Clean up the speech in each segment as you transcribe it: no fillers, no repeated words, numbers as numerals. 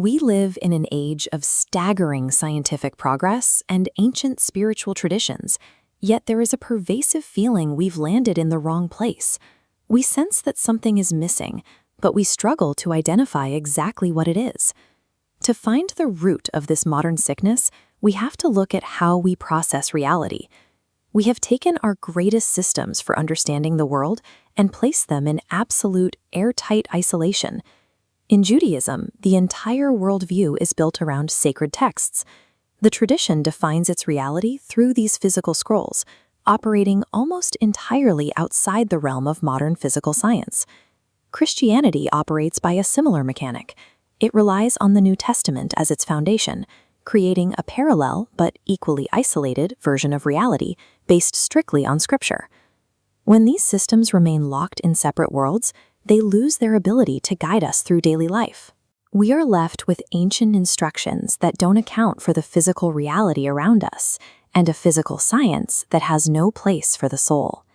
We live in an age of staggering scientific progress and ancient spiritual traditions, yet there is a pervasive feeling we've landed in the wrong place. We sense that something is missing, but we struggle to identify exactly what it is. To find the root of this modern sickness, we have to look at how we process reality. We have taken our greatest systems for understanding the world and placed them in absolute, airtight isolation. In Judaism, the entire worldview is built around sacred texts. The tradition defines its reality through these physical scrolls, operating almost entirely outside the realm of modern physical science. Christianity operates by a similar mechanic. It relies on the New Testament as its foundation, creating a parallel but equally isolated version of reality based strictly on Scripture. When these systems remain locked in separate worlds, they lose their ability to guide us through daily life. We are left with ancient instructions that don't account for the physical reality around us, and a physical science that has no place for the soul.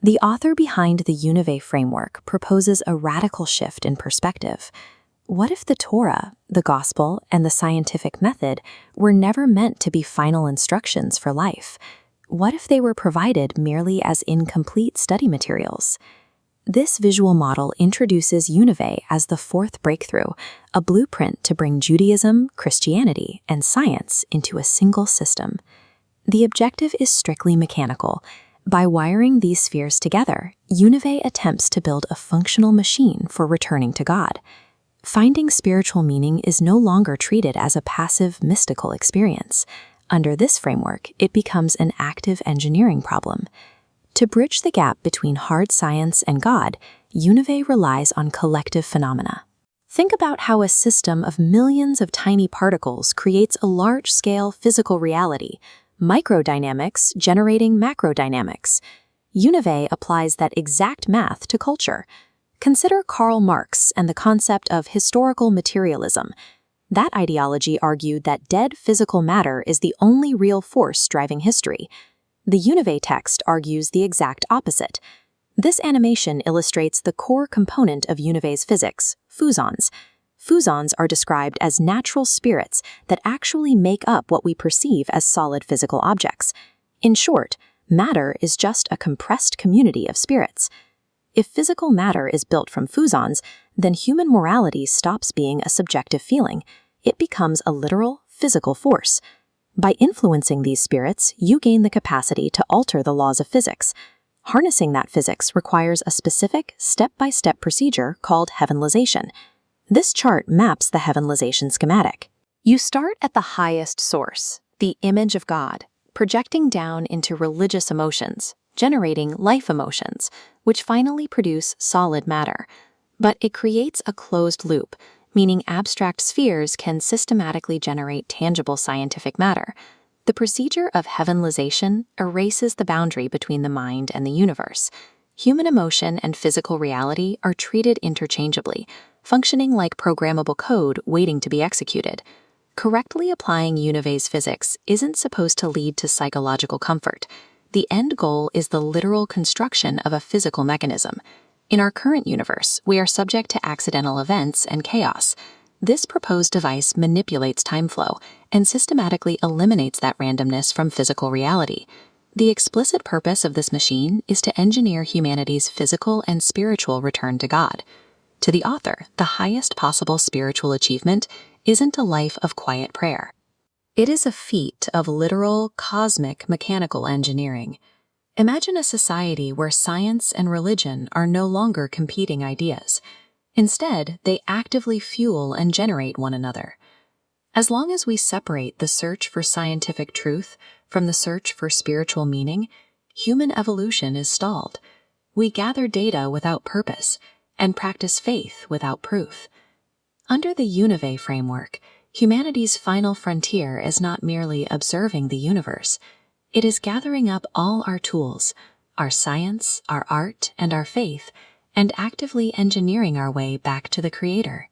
The author behind the Univay framework proposes a radical shift in perspective. What if the Torah, the Gospel, and the scientific method were never meant to be final instructions for life? What if they were provided merely as incomplete study materials? This visual model introduces Univay as the fourth breakthrough, a blueprint to bring Judaism, Christianity, and science into a single system. The objective is strictly mechanical. By wiring these spheres together, Univay attempts to build a functional machine for returning to God. Finding spiritual meaning is no longer treated as a passive, mystical experience. Under this framework, it becomes an active engineering problem. To bridge the gap between hard science and God, Univay relies on collective phenomena. Think about how a system of millions of tiny particles creates a large-scale physical reality, microdynamics generating macrodynamics. Univay applies that exact math to culture. Consider Karl Marx and the concept of historical materialism. That ideology argued that dead physical matter is the only real force driving history. The Univay text argues the exact opposite. This animation illustrates the core component of Univay's physics, fusons. Fusons are described as natural spirits that actually make up what we perceive as solid physical objects. In short, matter is just a compressed community of spirits. If physical matter is built from fusons, then human morality stops being a subjective feeling. It becomes a literal, physical force. By influencing these spirits, you gain the capacity to alter the laws of physics. Harnessing that physics requires a specific, step-by-step procedure called heavenization. This chart maps the heavenization schematic. You start at the highest source, the image of God, projecting down into religious emotions, generating life emotions, which finally produce solid matter. But it creates a closed loop, meaning abstract spheres can systematically generate tangible scientific matter. The procedure of heavenization erases the boundary between the mind and the universe. Human emotion and physical reality are treated interchangeably, functioning like programmable code waiting to be executed. Correctly applying Univay's physics isn't supposed to lead to psychological comfort. The end goal is the literal construction of a physical mechanism. In our current universe, we are subject to accidental events and chaos. This proposed device manipulates time flow and systematically eliminates that randomness from physical reality. The explicit purpose of this machine is to engineer humanity's physical and spiritual return to God. To the author, the highest possible spiritual achievement isn't a life of quiet prayer. It is a feat of literal, cosmic, mechanical engineering. Imagine a society where science and religion are no longer competing ideas. Instead, they actively fuel and generate one another. As long as we separate the search for scientific truth from the search for spiritual meaning, human evolution is stalled. We gather data without purpose and practice faith without proof. Under the Univay framework, humanity's final frontier is not merely observing the universe. It is gathering up all our tools, our science, our art, and our faith, and actively engineering our way back to the Creator.